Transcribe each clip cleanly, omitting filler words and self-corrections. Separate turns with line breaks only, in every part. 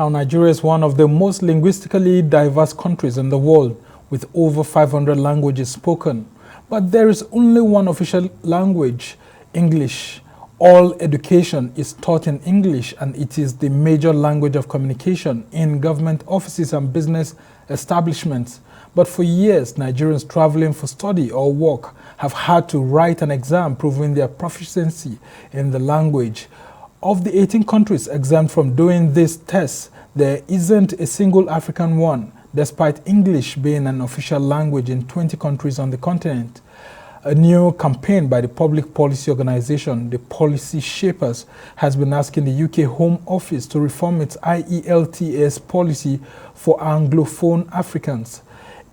Now, Nigeria is one of the most linguistically diverse countries in the world, with over 500 languages spoken. But there is only one official language, English. All education is taught in English, and it is the major language of communication in government offices and business establishments. But for years, Nigerians traveling for study or work have had to write an exam proving their proficiency in the language. Of the 18 countries exempt from doing this test, there isn't a single African one, despite English being an official language in 20 countries on the continent. A new campaign by the public policy organization, the Policy Shapers, has been asking the UK Home Office to reform its IELTS policy for Anglophone Africans.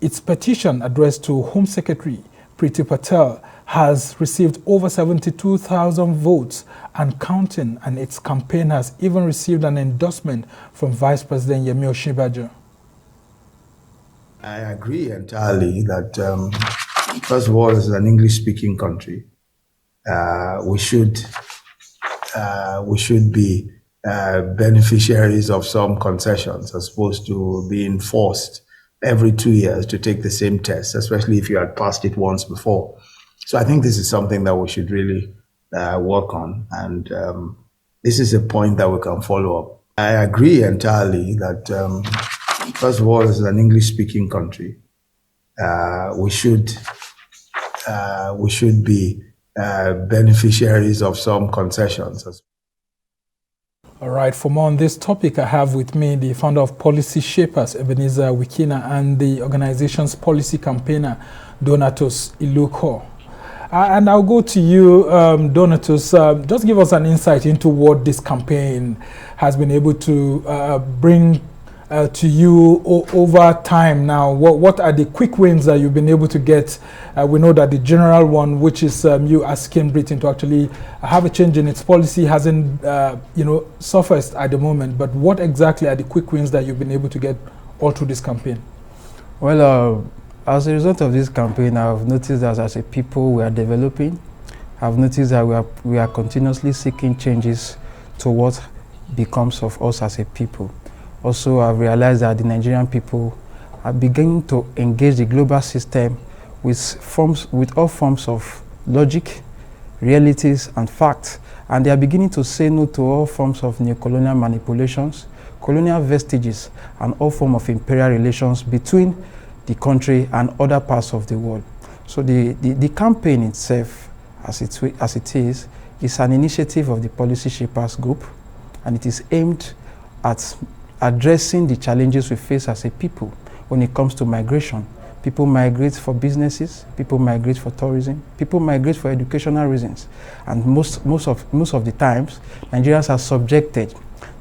Its petition, addressed to Home Secretary Priti Patel, has received over 72,000 votes and counting, and its campaign has even received an endorsement from Vice President Yemi Osinbajo.
I agree entirely that, first of all, as an English-speaking country, we should be beneficiaries of some concessions as opposed to being forced every 2 years to take the same test, especially if you had passed it once before. So I think this is something that we should really work on, and this is a point that we can follow up. I agree entirely that, first of all, as an English-speaking country, we should be beneficiaries of some concessions.
All right, for more on this topic, I have with me the founder of Policy Shapers, Ebenezer Wikina, and the organization's policy campaigner, Donatus Iluko. And I'll go to you, Donatus. Just give us an insight into what this campaign has been able to bring to you over time now. What are the quick wins that you've been able to get? We know that the general one, which is you asking Britain to actually have a change in its policy, hasn't surfaced at the moment. But what exactly are the quick wins that you've been able to get all through this campaign?
Well, as a result of this campaign, I've noticed that as a people we are developing. I've noticed that we are continuously seeking changes to what becomes of us as a people. Also, I've realized that the Nigerian people are beginning to engage the global system with all forms of logic, realities, and facts, and they are beginning to say no to all forms of neo-colonial manipulations, colonial vestiges, and all forms of imperial relations between the country and other parts of the world. So the campaign itself, as it is an initiative of the Policy Shapers Group, and it is aimed at addressing the challenges we face as a people when it comes to migration. People migrate for businesses, people migrate for tourism, people migrate for educational reasons, and most of the times, Nigerians are subjected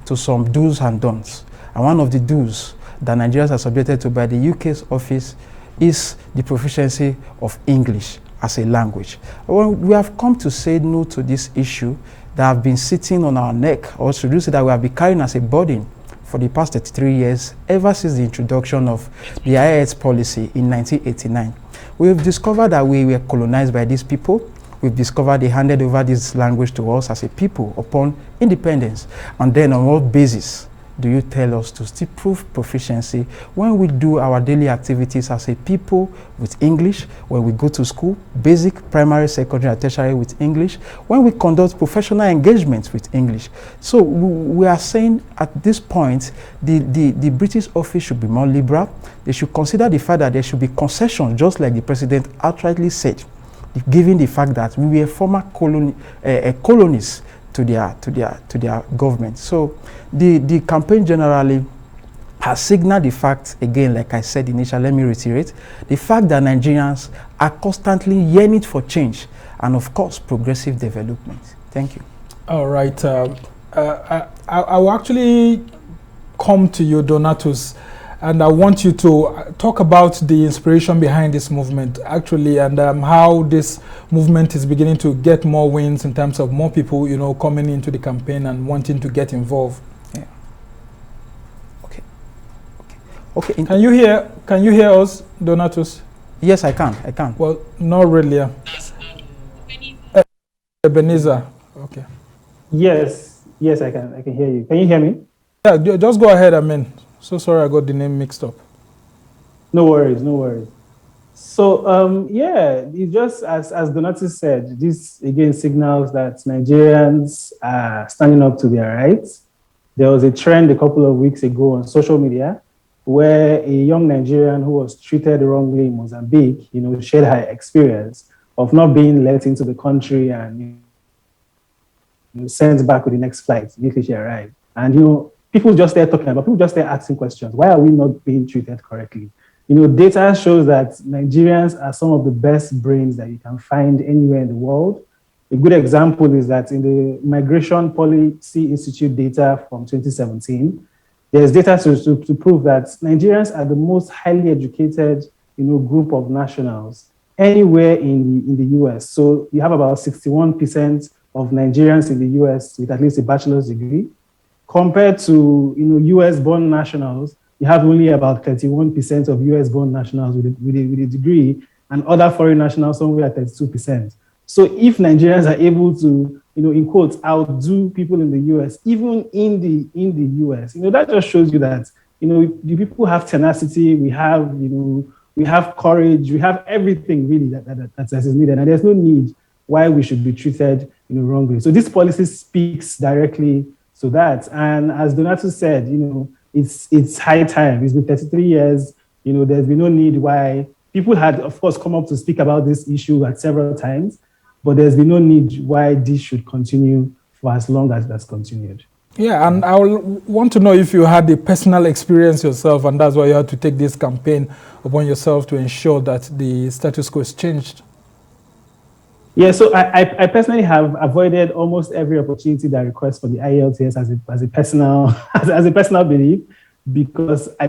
to some do's and don'ts. And one of the do's that Nigerians are subjected to by the UK's office is the proficiency of English as a language. We have come to say no to this issue that have been sitting on our neck, or to do so that we have been carrying as a burden for the past 33 years, ever since the introduction of the IELTS policy in 1989. We've discovered that we were colonized by these people. We've discovered they handed over this language to us as a people upon independence. And then on what basis do you tell us to still prove proficiency when we do our daily activities as a people with English, when we go to school, basic, primary, secondary, and tertiary with English, when we conduct professional engagements with English? So we are saying at this point, the British office should be more liberal. They should consider the fact that there should be concessions, just like the president outrightly said, given the fact that we were former colonies to their government. So the campaign generally has signaled the fact, again, like I said initially, let me reiterate, the fact that Nigerians are constantly yearning for change and, of course, progressive development. Thank you.
All right. I will actually come to you, Donatus, and I want you to talk about the inspiration behind this movement, actually, and how this movement is beginning to get more wins in terms of more people, coming into the campaign and wanting to get involved.
Yeah. Okay.
Can you hear us, Donatus?
Yes, I can.
Well, not really. Ebenezer. Okay.
Yes, I can hear you. Can you hear me?
Just go ahead, Amin. So sorry I got the name mixed up.
No worries, no worries. So, yeah, it just, as Donatus said, this again signals that Nigerians are standing up to their rights. There was a trend a couple of weeks ago on social media where a young Nigerian who was treated wrongly in Mozambique, shared her experience of not being let into the country and sent back with the next flight immediately she arrived. And, people just start talking about, people just start asking questions. Why are we not being treated correctly? Data shows that Nigerians are some of the best brains that you can find anywhere in the world. A good example is that in the Migration Policy Institute data from 2017, there's data to prove that Nigerians are the most highly educated, group of nationals anywhere in the US. So you have about 61% of Nigerians in the US with at least a bachelor's degree. Compared to, US-born nationals, you have only about 31% of US-born nationals with a degree, and other foreign nationals somewhere at 32%. So if Nigerians are able to, in quotes, outdo people in the US, even in the US, that just shows you that, the people have tenacity, we have courage, we have everything really that is needed, and there's no need why we should be treated, wrongly. So this policy speaks directly to that. And as Donato said, it's high time. It's been 33 years. There's been no need why people had, of course, come up to speak about this issue at several times, but there's been no need why this should continue for as long as that's continued.
Yeah, and I want to know if you had a personal experience yourself, and that's why you had to take this campaign upon yourself to ensure that the status quo is changed.
Yeah, so I personally have avoided almost every opportunity that requests for the IELTS as a personal belief, because I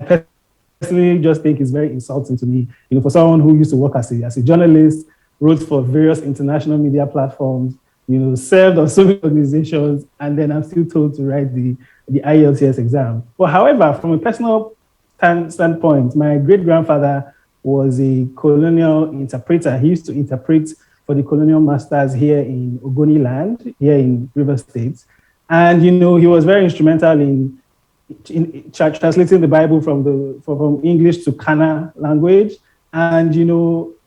personally just think it's very insulting to me. For someone who used to work as a journalist, wrote for various international media platforms, served on so many organizations, and then I'm still told to write the IELTS exam. But however, from a personal standpoint, my great-grandfather was a colonial interpreter. He used to interpret for the colonial masters here in Ogoni land, here in River State. And, he was very instrumental in translating the Bible from English to Kana language. And,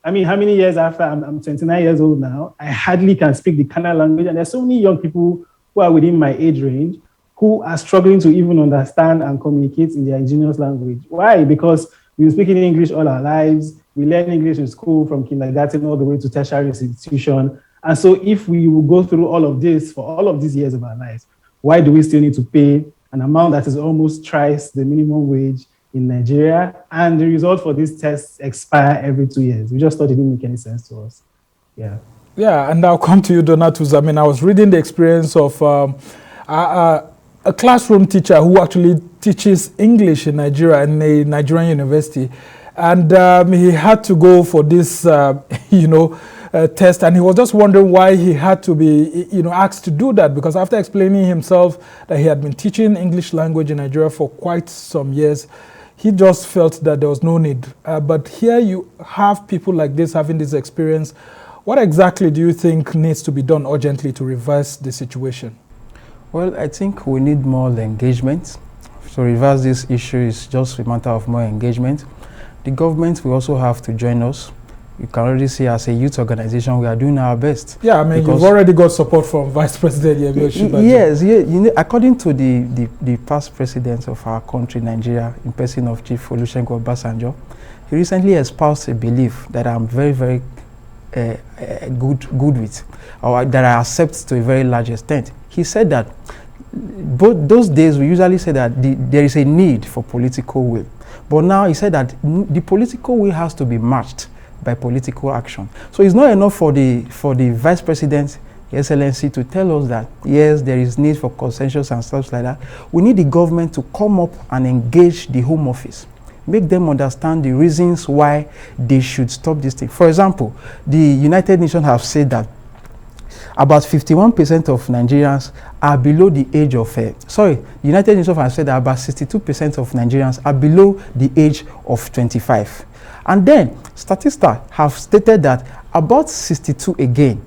how many years after, I'm 29 years old now, I hardly can speak the Kana language. And there's so many young people who are within my age range who are struggling to even understand and communicate in their indigenous language. Why? Because we've been speaking English all our lives. We learn English in school from kindergarten all the way to tertiary institution. And so if we will go through all of this for all of these years of our lives, why do we still need to pay an amount that is almost thrice the minimum wage in Nigeria? And the result for these tests expire every 2 years. We just thought it didn't make any sense to us. Yeah.
Yeah, and I'll come to you, Donatus. I was reading the experience of a classroom teacher who actually teaches English in Nigeria in a Nigerian university. And he had to go for this, test, and he was just wondering why he had to be, asked to do that, because after explaining himself that he had been teaching English language in Nigeria for quite some years, he just felt that there was no need. But here you have people like this having this experience. What exactly do you think needs to be done urgently to reverse the situation?
Well, I think we need more engagement. To reverse this issue is just a matter of more engagement. The government will also have to join us. You can already see as a youth organization, we are doing our best.
Yeah, you've already got support from Vice President Yemi.
Yes, according to the past president of our country, Nigeria, in person of Chief Olusegun Obasanjo, he recently espoused a belief that I'm very, very good with, or that I accept to a very large extent. He said that both those days we usually say that there is a need for political will. But now he said that the political will has to be matched by political action. So it's not enough for the Vice President, His Excellency, to tell us that, yes, there is need for consensus and stuff like that. We need the government to come up and engage the Home Office, make them understand the reasons why they should stop this thing. For example, the United Nations have said that about 51% of Nigerians are below the age of, the United Nations have said that about 62% of Nigerians are below the age of 25. And then, Statista have stated that about 62 again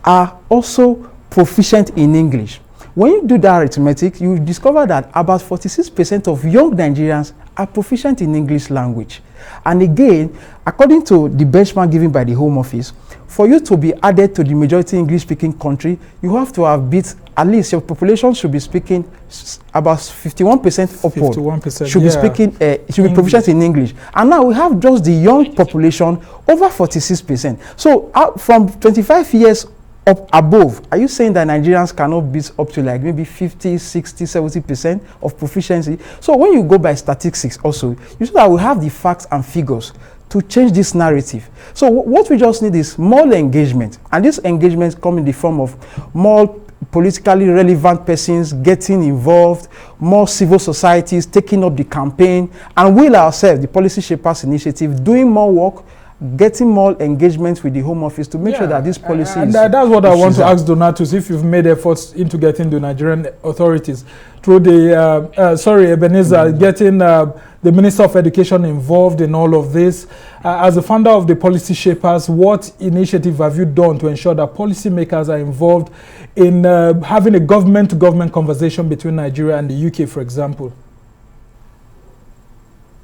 are also proficient in English, When you do that arithmetic, you discover that about 46% of young Nigerians are proficient in English language. And again, according to the benchmark given by the Home Office, for you to be added to the majority English-speaking country, you have to have beat, at least your population should be speaking about 51% upward.
51%,
should be speaking, should be proficient in English. And now we have just the young population over 46%. So from 25 years up above, are you saying that Nigerians cannot beat up to like maybe 50, 60, 70% of proficiency? So when you go by statistics also, you see that we have the facts and figures to change this narrative. So what we just need is more engagement. And this engagement comes in the form of more politically relevant persons getting involved, more civil societies taking up the campaign, and we ourselves, the Policy Shapers Initiative, doing more work, getting more engagement with the Home Office to make sure that this policy is...
That's what I want to ask Donatus, if you've made efforts into getting the Nigerian authorities through the, Ebenezer, getting the Minister of Education involved in all of this. As the founder of the Policy Shapers, what initiative have you done to ensure that policymakers are involved in having a government-to-government conversation between Nigeria and the UK, for example?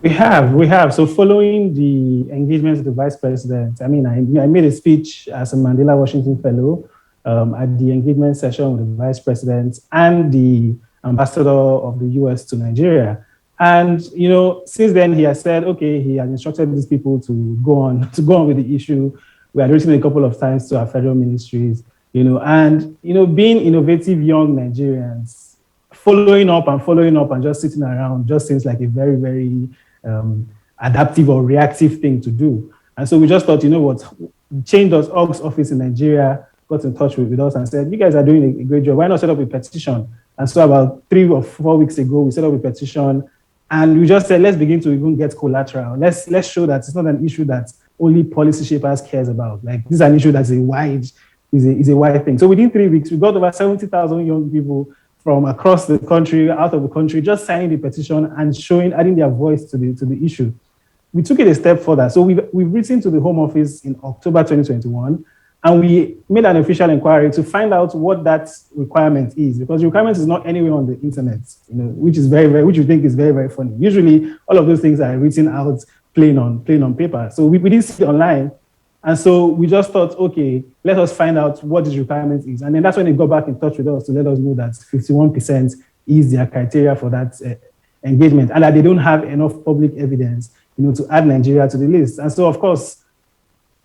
We have. So following the engagement with the Vice President, I mean, I made a speech as a Mandela Washington Fellow at the engagement session with the Vice President and the Ambassador of the US to Nigeria. And, you know, since then he has said, okay, he has instructed these people to go on with the issue. We had written a couple of times to our federal ministries, you know, and, you know, being innovative young Nigerians, following up and just sitting around just seems like a very, very adaptive or reactive thing to do. And so we just thought, you know what, Change.org's office in Nigeria got in touch with us and said, you guys are doing a great job. Why not set up a petition? And so about 3 or 4 weeks ago, we set up a petition and we just said, let's begin to even get collateral. Let's show that it's not an issue that only Policy Shapers cares about. Like, this is an issue that's a wide thing. So within 3 weeks, we got over 70,000 young people from across the country, out of the country, just signing the petition and adding their voice to the issue. We took it a step further. So we've written to the Home Office in October 2021, and we made an official inquiry to find out what that requirement is, because the requirement is not anywhere on the internet, you know, which we think is very, very funny. Usually, all of those things are written out plain on paper. So we didn't see it online. And so we just thought, okay, let us find out what this requirement is. And then that's when they got back in touch with us to let us know that 51% is their criteria for that engagement, and that they don't have enough public evidence, you know, to add Nigeria to the list. And so, of course,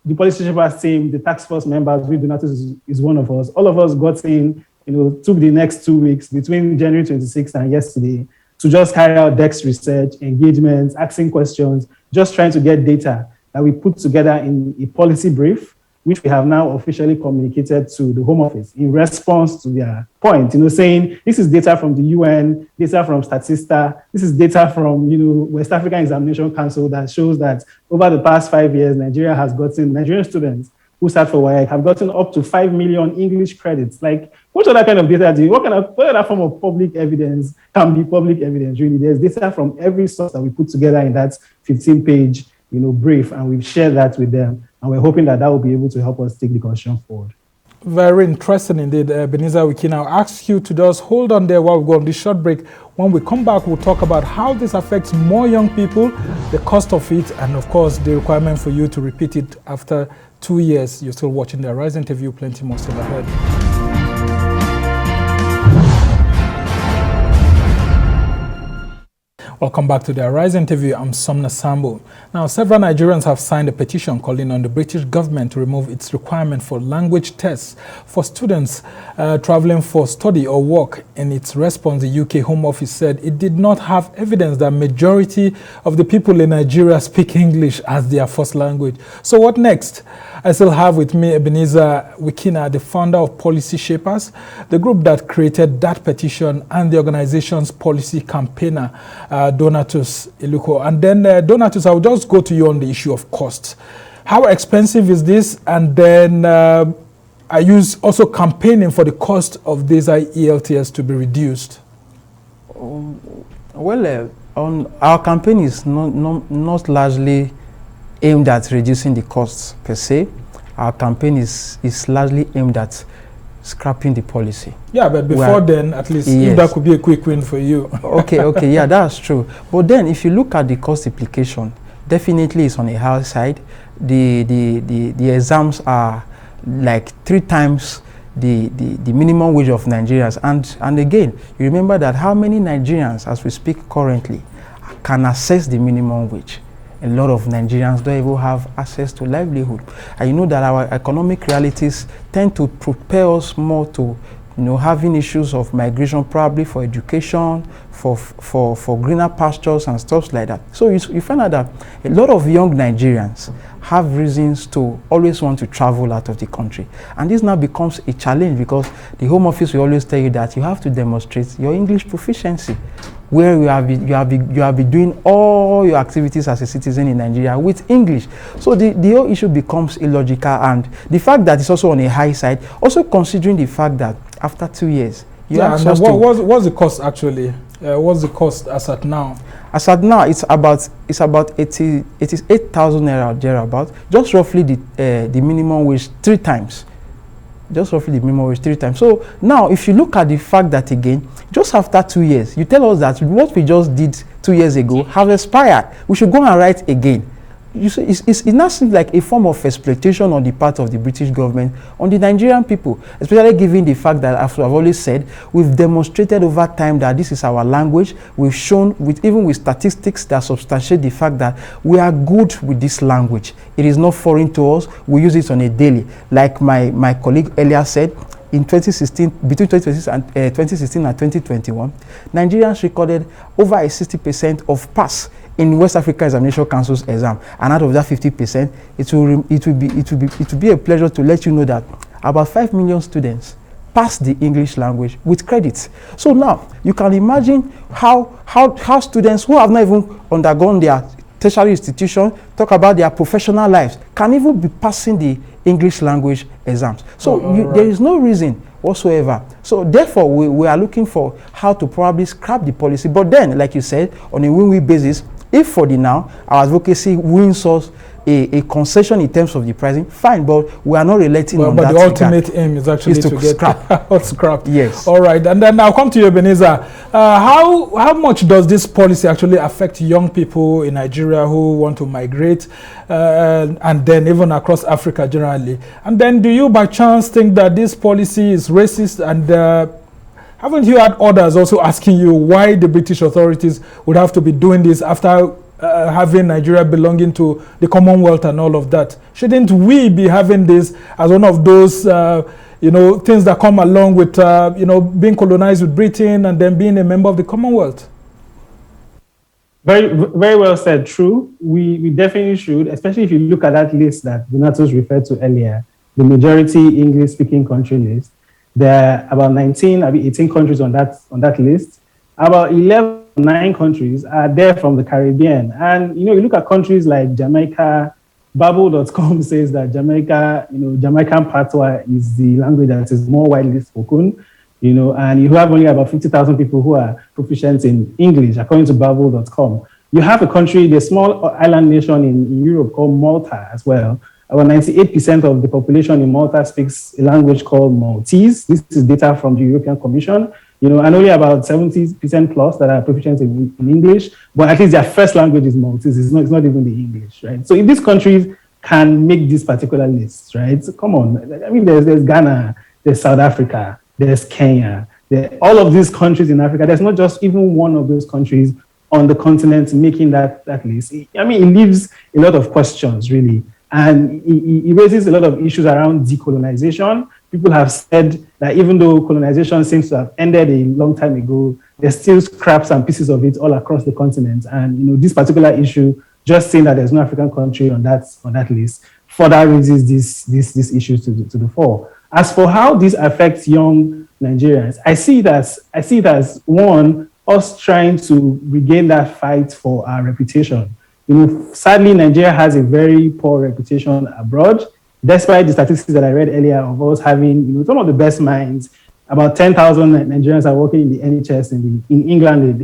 the Policy Shapers team, the task force members, we Donatus is one of us. All of us got in, you know, took the next 2 weeks between January 26th and yesterday to just carry out desk research, engagements, asking questions, just trying to get data that we put together in a policy brief, which we have now officially communicated to the Home Office in response to their point, you know, saying this is data from the UN, data from Statista, this is data from, you know, West African Examination Council that shows that over the past 5 years, Nigerian students who sat for WAEC have gotten up to 5 million English credits. Like, what other kind of data do you, what other form of public evidence can be public evidence, really? There's data from every source that we put together in that 15-page, you know, brief, and we've shared that with them, and we're hoping that will be able to help us take the conversation forward.
Very interesting indeed, Ebenezer. We can now ask you to just hold on there while we go on this short break. When we come back, we'll talk about how this affects more young people, the cost of it, and of course, the requirement for you to repeat it after 2 years. You're still watching the Arise interview, plenty more still ahead. Welcome back to the Arise interview. I'm Sumner Sambo. Now, several Nigerians have signed a petition calling on the British government to remove its requirement for language tests for students traveling for study or work. In its response, the UK Home Office said it did not have evidence that majority of the people in Nigeria speak English as their first language. So what next? I still have with me Ebenezer Wikina, the founder of Policy Shapers, the group that created that petition, and the organization's policy campaigner, Donatus Iluko. And then, Donatus, I'll just go to you on the issue of cost. How expensive is this? And then are you also campaigning for the cost of these IELTS to be reduced?
Our campaign is not largely aimed at reducing the costs per se. Our campaign is largely aimed at scrapping the policy.
Yeah, but before then, at least,
yes,
if that could be a quick win for you.
Okay, yeah, that's true. But then, if you look at the cost implication, definitely it's on a high side. The exams are like 3 times the minimum wage of Nigerians. And again, you remember that how many Nigerians, as we speak currently, can access the minimum wage? A lot of Nigerians don't even have access to livelihood. And you know that our economic realities tend to propel us more to, you know, having issues of migration, probably for education, for greener pastures and stuff like that. So you find out that a lot of young Nigerians have reasons to always want to travel out of the country. And this now becomes a challenge because the Home Office will always tell you that you have to demonstrate your English proficiency, where you have been doing all your activities as a citizen in Nigeria with English. So the whole issue becomes illogical, and the fact that it's also on a high side, also considering the fact that after 2 years,
what's the cost actually? What's the cost as at now?
As at now, it's about 8,000 naira thereabout, just roughly the minimum wage 3 times. Just roughly the minimum wage 3 times. So now, if you look at the fact that again, just after 2 years, you tell us that what we just did 2 years ago have expired. We should go and write again. You see, it now seems like a form of exploitation on the part of the British government on the Nigerian people, especially given the fact that, as I've always said, we've demonstrated over time that this is our language. We've shown, even with statistics that substantiate the fact that we are good with this language. It is not foreign to us. We use it on a daily. Like my colleague earlier said, in 2016, between 2016 and 2021, Nigerians recorded over a 60% of pass in West Africa Examination Council's exam, and out of that 50%, it will be a pleasure to let you know that about 5 million students pass the English language with credits. So now you can imagine how students who have not even undergone their tertiary institution, talk about their professional lives, can even be passing the English language exams. So there is no reason whatsoever. So therefore, we are looking for how to probably scrap the policy. But then, like you said, on a win-win basis, if for the now, our advocacy wins us a concession in terms of the pricing, fine, but we are not relating on that. But the
ultimate aim is actually to get scrapped.
Yes.
All right, and then I'll come to you, Ebenezer. How much does this policy actually affect young people in Nigeria who want to migrate, and then even across Africa generally? And then, do you by chance think that this policy is racist? And haven't you had others also asking you why the British authorities would have to be doing this after having Nigeria belonging to the Commonwealth and all of that? Shouldn't we be having this as one of those, things that come along with, being colonized with Britain and then being a member of the Commonwealth?
Very, very well said. True. We definitely should, especially if you look at that list that Donatus referred to earlier, the majority English-speaking country list. There are about 18 countries on that list. About 9 countries are there from the Caribbean. And, you look at countries like Jamaica. Babbel.com says that Jamaica, Jamaican patois is the language that is more widely spoken, and you have only about 50,000 people who are proficient in English, according to Babbel.com. You have a country, the small island nation in Europe called Malta as well. About 98% of the population in Malta speaks a language called Maltese. This is data from the European Commission. And only about 70% plus that are proficient in English, but at least their first language is Maltese. It's not even the English, right? So if these countries can make this particular list, right? So come on. I mean, there's Ghana, there's South Africa, there's Kenya, all of these countries in Africa. There's not just even one of those countries on the continent making that list. I mean, it leaves a lot of questions, really. And it raises a lot of issues around decolonization. People have said that even though colonization seems to have ended a long time ago, there's still scraps and pieces of it all across the continent. And this particular issue, just saying that there's no African country on that list, further raises these issues to the fore. As for how this affects young Nigerians, I see it as one, us trying to regain that fight for our reputation. Sadly, Nigeria has a very poor reputation abroad, despite the statistics that I read earlier of us having, some of the best minds. About 10,000 Nigerians are working in the NHS in England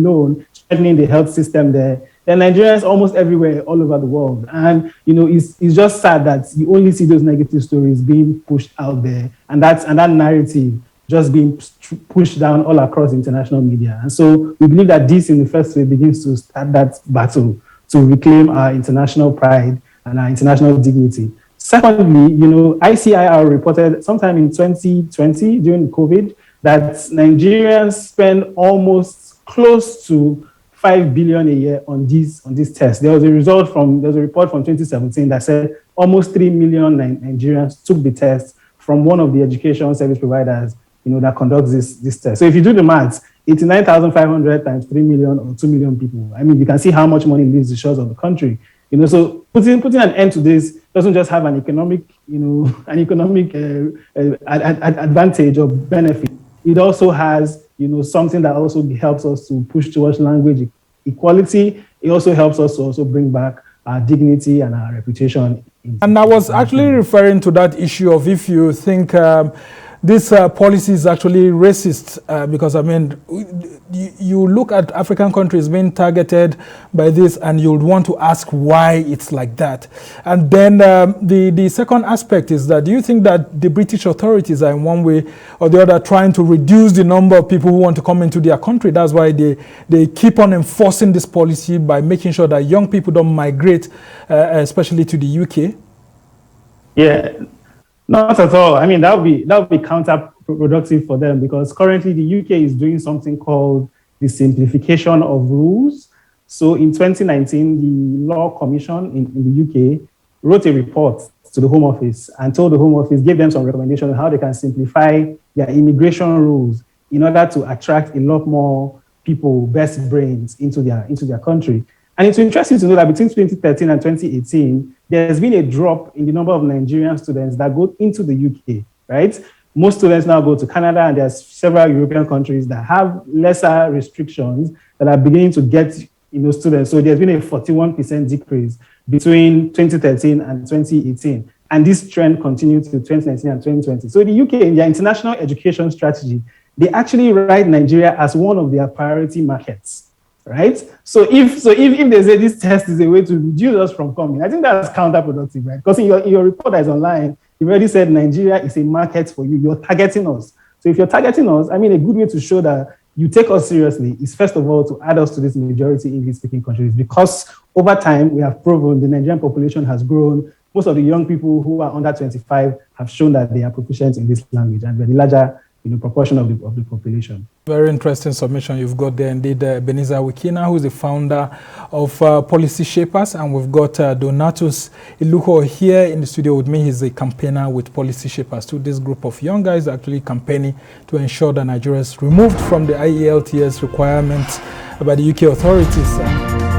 alone, strengthening the health system there. There are Nigerians almost everywhere, all over the world. And, it's just sad that you only see those negative stories being pushed out there. And that narrative just being pushed down all across international media. And so we believe that this, in the first way, begins to start that battle to reclaim our international pride and our international dignity. Secondly, ICIR reported sometime in 2020 during COVID that Nigerians spend almost close to 5 billion a year on these tests. There was a report from 2017 that said almost 3 million Nigerians took the test from one of the education service providers, that conducts this test. So if you do the maths, 89,500 times 3 million or 2 million people. I mean, you can see how much money leaves the shores of the country. So putting an end to this doesn't just have an economic advantage or benefit. It also has, something that also helps us to push towards language equality. It also helps us to also bring back our dignity and our reputation.
And I was actually referring to that issue of if you think this policy is actually racist, because I mean, you look at African countries being targeted by this and you would want to ask why it's like that. And then the second aspect is that, do you think that the British authorities are in one way or the other trying to reduce the number of people who want to come into their country? That's why they keep on enforcing this policy by making sure that young people don't migrate, especially to the UK?
Yeah. Not at all. I mean, that would be counterproductive for them, because currently the UK is doing something called the simplification of rules. So in 2019, the Law Commission in the UK wrote a report to the Home Office and told the Home Office, gave them some recommendations on how they can simplify their immigration rules in order to attract a lot more people, best brains, into their country. And it's interesting to know that between 2013 and 2018, there's been a drop in the number of Nigerian students that go into the UK, right? Most students now go to Canada, and there's several European countries that have lesser restrictions that are beginning to get, students. So there's been a 41% decrease between 2013 and 2018. And this trend continued to 2019 and 2020. So the UK, in their international education strategy, they actually write Nigeria as one of their priority markets. Right? So if they say this test is a way to reduce us from coming, I think that's counterproductive, right? Because in your report that is online, you already said Nigeria is a market for you. You're targeting us. So if you're targeting us, I mean, a good way to show that you take us seriously is, first of all, to add us to this majority English-speaking countries, because over time we have proven the Nigerian population has grown. Most of the young people who are under 25 have shown that they are proficient in this language, and we're the larger proportion of the population.
Very interesting submission you've got there indeed, Ebenezer Wikina, who is the founder of Policy Shapers, and we've got Donatus Iluko here in the studio with me. He's a campaigner with Policy Shapers. So this group of young guys are actually campaigning to ensure that Nigeria is removed from the IELTS requirements by the UK authorities.